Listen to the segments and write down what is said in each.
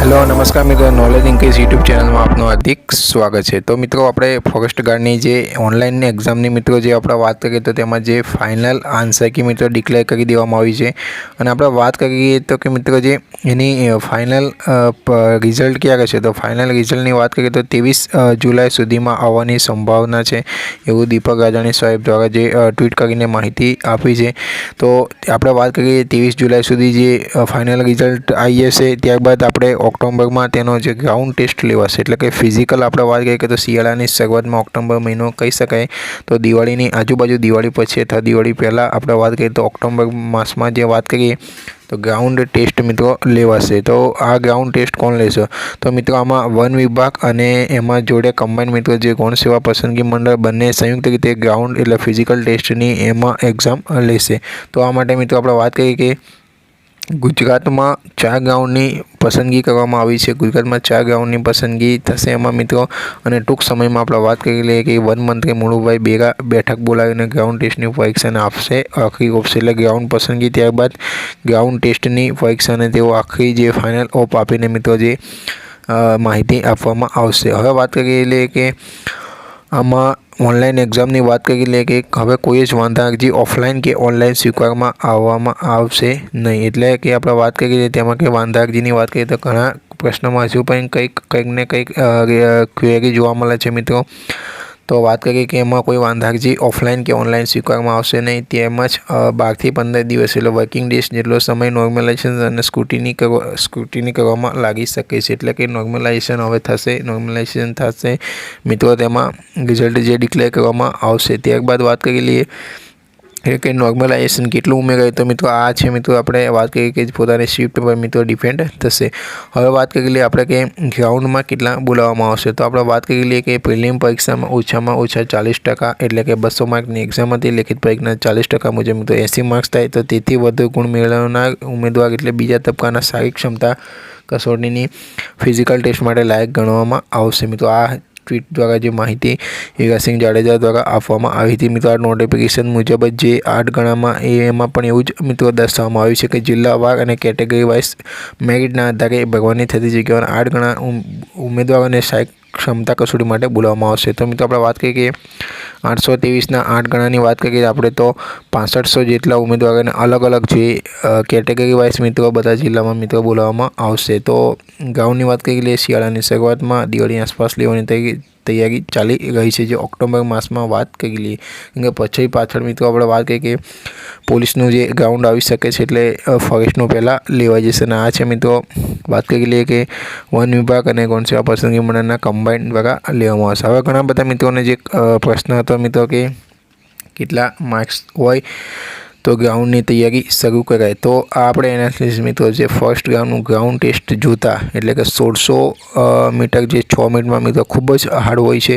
Hello नमस्कार मित्रों, knowledge increase YouTube channel में आपનું હાર્દિક સ્વાગત છે। તો મિત્રો આપણે ફોરેસ્ટ ગાર્ડની જે ઓનલાઈન એક્ઝામની મિત્રો જે આપણે વાત કરીએ તો તેમાં જે ફાઇનલ આન્સર કી મિત્રો ડિક્લેર કરી દેવામાં આવી છે અને આપણે વાત કરીએ તો કે મિત્રો જે એની ફાઇનલ રિઝલ્ટ ક્યારે છે, તો ફાઇનલ રિઝલ્ટની વાત કરીએ તો 23 જુલાઈ સુધીમાં આવવાની સંભાવના છે એવું દીપક રાજાણી સાહેબ દ્વારા જે ટ્વીટ કરીને માહિતી આપી છે। તો આપણે વાત કરીએ 23 જુલાઈ સુધી જે ફાઇનલ રિઝલ્ટ આવી જશે, ત્યારબાદ આપણે ઓક્ટોબરમાં તેનો જે ગ્રાઉન્ડ ટેસ્ટ લેવાશે, એટલે કે ફિઝિકલ આપણે વાત કરીએ કે તો શિયાળાની શરૂઆતમાં ઓક્ટોબર મહિનો કહી શકાય, તો દિવાળીની આજુબાજુ, દિવાળી પછી અથવા દિવાળી પહેલાં આપણે વાત કરીએ તો ઓક્ટોબર માસમાં જે વાત કરીએ તો ગ્રાઉન્ડ ટેસ્ટ મિત્રો લેવાશે। તો આ ગ્રાઉન્ડ ટેસ્ટ કોણ લેશે, તો મિત્રો આમાં વન વિભાગ અને એમાં જોડે કમ્બાઈન મિત્રો જે ગૌણ સેવા પસંદગી મંડળ બંને સંયુક્ત રીતે ગ્રાઉન્ડ એટલે ફિઝિકલ ટેસ્ટની એમાં એક્ઝામ લેશે। તો આ માટે મિત્રો આપણે વાત કરીએ કે ગુજરાતમાં 4 ગ્રાઉન્ડની પસંદગી કરવામાં આવી છે। ગુજરાતમાં 4 ગ્રાઉન્ડની પસંદગી થશે એમાં મિત્રો, અને ટૂંક સમયમાં આપણે વાત કરી લઈએ કે વન મંત્રી મુળુભાઈ બેરા બેઠક બોલાવીને ગ્રાઉન્ડ ટેસ્ટની પરીક્ષાને આપશે આખરી ઓપ, એટલે ગ્રાઉન્ડ પસંદગી ત્યારબાદ ગ્રાઉન્ડ ટેસ્ટની પરીક્ષાને તેઓ આખરી જે ફાઇનલ ઓપ આપીને મિત્રો જે માહિતી આપવામાં આવશે। હવે વાત કરી લઈએ કે આમાં ઓનલાઈન એક્ઝામની વાત કરી લે કે હવે કોઈ જ વાંધા અરજી ઓફલાઈન કે ઓનલાઈન સ્વીકારવામાં આવશે નહીં, એટલે કે આપણે વાત કરીએ તેમાં કે વાંધા અરજીની વાત કરીએ તો ઘણા પ્રશ્નોમાં હજુ પણ કંઈક ને કંઈક ક્વેરી જોવા મળે છે મિત્રો। તો વાત કરીએ કે એમાં કોઈ વાંધા અરજી ઓફલાઈન કે ઓનલાઈન સ્વીકારવામાં આવશે નહીં, તેમજ 12 થી 15 દિવસ એટલે વર્કિંગ ડેઝ જેટલો સમય નોર્મલાઇઝેશન અને સ્ક્રુટિની કરવામાં લાગી શકે છે, એટલે કે નોર્મલાઇઝેશન હવે થશે, નોર્મલાઇઝેશન થશે મિત્રો, તેમાં રિઝલ્ટ જે ડિક્લેર કરવામાં આવશે। ત્યારબાદ વાત કરી લઈએ કે નોર્મલાઇઝેશન કેટલું ઉમેરાય, તો મિત્રો આ છે મિત્રો આપણે વાત કરીએ કે પોતાની શિફ્ટ પર મિત્રો ડિપેન્ડ થશે। હવે વાત કરી લઈએ આપણે કે ગ્રાઉન્ડમાં કેટલા બોલાવવામાં આવશે, તો આપણે વાત કરી લઈએ કે પ્રિલિમ પરીક્ષામાં ઓછામાં ઓછા 40%, એટલે કે 200 માર્કની એક્ઝામ હતી, લેખિત પરીક્ષાના 40% મુજબ મિત્રો 80 માર્ક્સ થાય, તો તેથી વધુ ગુણ મેળવનાર ઉમેદવાર એટલે બીજા તબક્કાના શારીરિક ક્ષમતા કસોટીની ફિઝિકલ ટેસ્ટ માટે લાયક ગણવામાં આવશે મિત્રો। આ ટ્વીટ દ્વારા જે માહિતી હીરાસિંહ જાડેજા દ્વારા આપવામાં આવી હતી મિત્રો। આ નોટિફિકેશન મુજબ જે 8 ગણામાં એમાં પણ એવું જ મિત્રો દર્શાવવામાં આવ્યું છે કે જિલ્લાવાર અને કેટેગરી વાઇઝ મેરિટના આધારે ભરવાની થતી જગ્યાઓના 8 ગણા ઉમેદવારોને શારીરિક ક્ષમતા કસોટી માટે બોલાવવામાં આવશે। તો મિત્રો આપણે વાત કરીએ કે 823ના 8 ગણાની વાત કરીએ આપણે તો 6500 જેટલા ઉમેદવારોને અલગ અલગ જે કેટેગરી વાઇઝ મિત્રો બધા જિલ્લામાં મિત્રો બોલાવવામાં આવશે। તો ગ્રાઉન્ડની વાત કરી લઈએ, શિયાળાની શરૂઆતમાં દિવાળી આસપાસ લેવાની તૈયારી ચાલી રહી છે, જે ઓક્ટોબર માસમાં વાત કરી લઈએ, કેમ કે પછી પાછળ મિત્રો આપણે વાત કરીએ કે પોલીસનું જે ગ્રાઉન્ડ આવી શકે છે, એટલે ફોરેસ્ટનું પહેલાં લેવાઈ જશે। અને આ છે મિત્રો વાત કરી લઈએ કે વન વિભાગ અને ગૌણ સેવા પસંદગી મંડળના કમ્બાઈન દ્વારા લેવામાં આવશે। હવે ઘણા બધા મિત્રોને જે પ્રશ્ન હતો મિત્રો કે કેટલા માર્ક્સ હોય તો ગ્રાઉન્ડની તૈયારી શરૂ કરાય, તો આપણે એનાલિસિસ મિત્રો જે ફર્સ્ટ ગ્રાઉન્ડ ટેસ્ટ જોતા, એટલે કે 1600 મીટર જે 6 મિનિટમાં મિત્રો ખૂબ જ હાર્ડ હોય છે।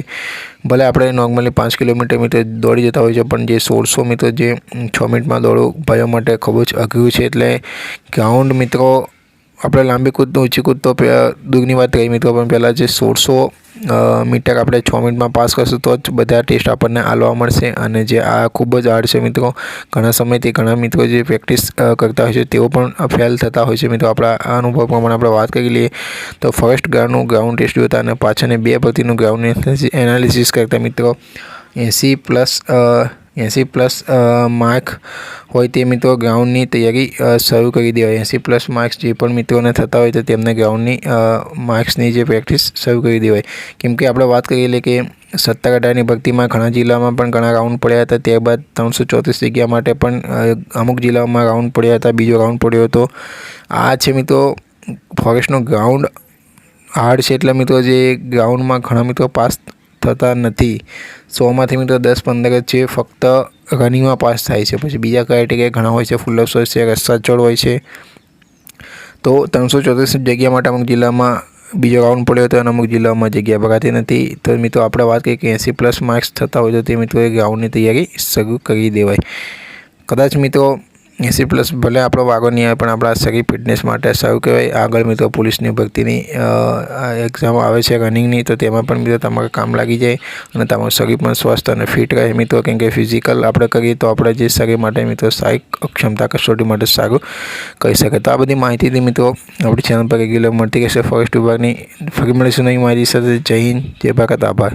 ભલે આપણે નોર્મલી 5 કિલોમીટર મિત્રો દોડી જતા હોય છે, પણ જે 1600 મિત્રો જે 6 મિનિટમાં દોડવું ભાઈઓ માટે ખૂબ જ અઘરું છે, એટલે ગ્રાઉન્ડ મિત્રો આપણે લાંબી કૂદ ઊંચી કૂદ તો દૂરની વાત કરીએ મિત્રો, પણ પહેલાં જે 1600 મીટર આપણે 6 મિનિટમાં પાસ કરશું તો જ બધા ટેસ્ટ આપણને આલવા મળશે, અને જે આ ખૂબ જ હાર્ડ છે મિત્રો। ઘણા સમયથી ઘણા મિત્રો જે પ્રેક્ટિસ કરતા હોય છે તેઓ પણ ફેલ થતા હોય છે મિત્રો। આપણા અનુભવ પ્રમાણે આપણે વાત કરી લઈએ તો ફર્સ્ટ ગ્રાઉન્ડ ટેસ્ટ જોતા અને પાછળની 2 ભરતીનું ગ્રાઉન્ડ એનાલિસિસ કરતા મિત્રો 80+ માર્ક હોય તે મિત્રો ગ્રાઉન્ડની તૈયારી શરૂ કરી દેવાય। 80+ માર્ક્સ જે પણ મિત્રોને થતા હોય તો તેમને ગ્રાઉન્ડની માર્ક્સની જે પ્રેક્ટિસ શરૂ કરી દેવાય, કેમ કે આપણે વાત કરીએ કે 17-18ની ભરતીમાં ઘણા જિલ્લામાં પણ ઘણા રાઉન્ડ પડ્યા હતા, ત્યારબાદ 334 જગ્યા માટે પણ અમુક જિલ્લાઓમાં રાઉન્ડ પડ્યા હતા, બીજો રાઉન્ડ પડ્યો હતો। આ છે મિત્રો ફોરેસ્ટનો ગ્રાઉન્ડ હાર્ડ છે, એટલે મિત્રો જે ગ્રાઉન્ડમાં ઘણા મિત્રો પાસ થતા નથી, 100માંથી મિત્રો 10-15 છે ફક્ત રનિંગમાં પાસ થાય છે, પછી બીજા ક્રાઇટેરિયા ઘણા હોય છે, ફુલ-અપ્સ હોય છે, રસ્તા ચડ હોય છે। તો 334 જગ્યા માટે અમુક જિલ્લામાં બીજો રાઉન્ડ પડ્યો હતો અને અમુક જિલ્લાઓમાં જગ્યા ભરાતી નથી। તો મિત્રો આપણે વાત કરીએ કે 80+ માર્ક્સ થતા હોય તો તે મિત્રોએ ગ્રાઉન્ડની તૈયારી શરૂ કરી દેવાય। કદાચ મિત્રો 80+ ભલે આપણો વાગો નહીં આવે પણ આપણા શરીર ફિટનેસ માટે સારું કહેવાય. આગળ મિત્રો પોલીસની ભરતીની એક્ઝામ આવે છે રનિંગની, તો તેમાં પણ મિત્રો તમારે કામ લાગી જાય અને તમારું શરીર પણ સ્વસ્થ અને ફિટ રહે મિત્રો. કેમ કે ફિઝિકલ આપણે કરીએ તો આપણે જે શરીર માટે મિત્રો સારી ક્ષમતા કસોટી માટે સારું કહી શકાય. તો આ બધી માહિતીથી મિત્રો આપણી ચેનલ પર રેગ્યુલર મળતી રહેશે ફોરેસ્ટ વિભાગની. ફરી મળીશું નવી માહિતી સાથે. જય હિન્દ, જય ભારત, આભાર.